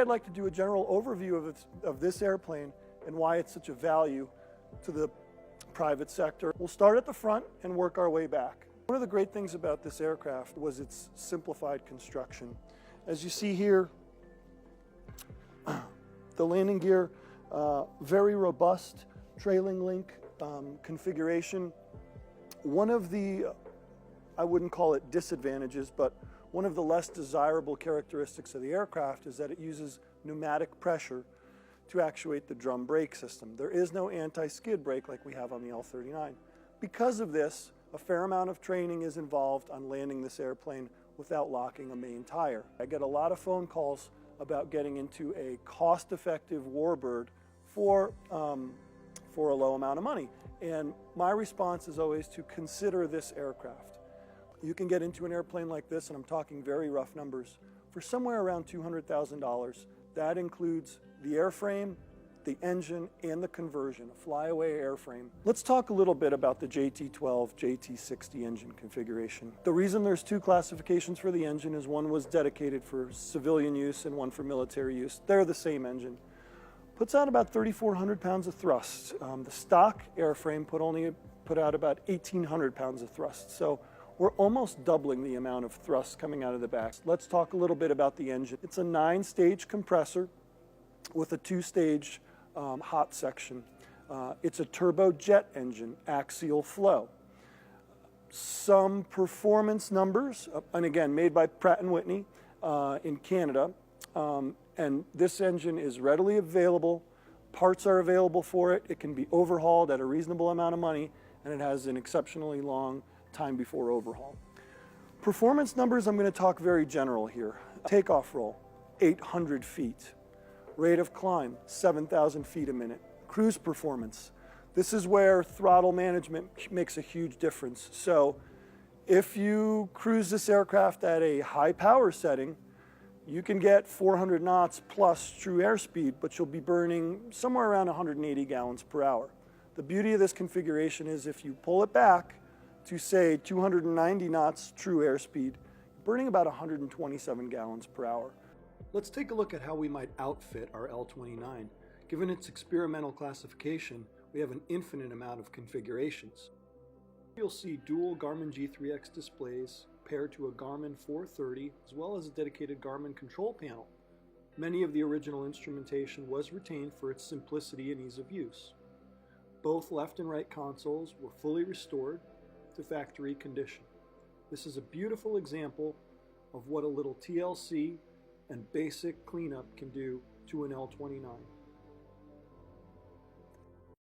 I'd like to do a general overview of this airplane and why it's such a value to the private sector. We'll start at the front and work our way back. One of the great things about this aircraft was its simplified construction. As you see here, the landing gear, very robust trailing link configuration. One of the, I wouldn't call it disadvantages, but one of the less desirable characteristics of the aircraft is that it uses pneumatic pressure to actuate the drum brake system. There is no anti-skid brake like we have on the L-39. Because of this, a fair amount of training is involved on landing this airplane without locking a main tire. I get a lot of phone calls about getting into a cost-effective warbird for a low amount of money. And my response is always to consider this aircraft. You can get into an airplane like this, and I'm talking very rough numbers, for somewhere around $200,000. That includes the airframe, the engine, and the conversion, a flyaway airframe. Let's talk a little bit about the JT12, JT60 engine configuration. The reason there's two classifications for the engine is one was dedicated for civilian use and one for military use. They're the same engine. Puts out about 3,400 pounds of thrust. The stock airframe put out about 1,800 pounds of thrust. So we're almost doubling the amount of thrust coming out of the back. Let's talk a little bit about the engine. It's a 9-stage compressor with a 2-stage hot section. It's a turbojet engine, axial flow. Some performance numbers, and again, made by Pratt & Whitney in Canada. And this engine is readily available. Parts are available for it. It can be overhauled at a reasonable amount of money, and it has an exceptionally long time before overhaul. Performance numbers, I'm going to talk very general here. Takeoff roll, 800 feet. Rate of climb, 7,000 feet a minute. Cruise performance. This is where throttle management makes a huge difference. So if you cruise this aircraft at a high power setting, you can get 400 knots plus true airspeed, but you'll be burning somewhere around 180 gallons per hour. The beauty of this configuration is if you pull it back to say 290 knots true airspeed, burning about 127 gallons per hour. Let's take a look at how we might outfit our L-29. Given its experimental classification, we have an infinite amount of configurations. You'll see dual Garmin G3X displays paired to a Garmin 430, as well as a dedicated Garmin control panel. Many of the original instrumentation was retained for its simplicity and ease of use. Both left and right consoles were fully restored to factory condition. This is a beautiful example of what a little TLC and basic cleanup can do to an L-29.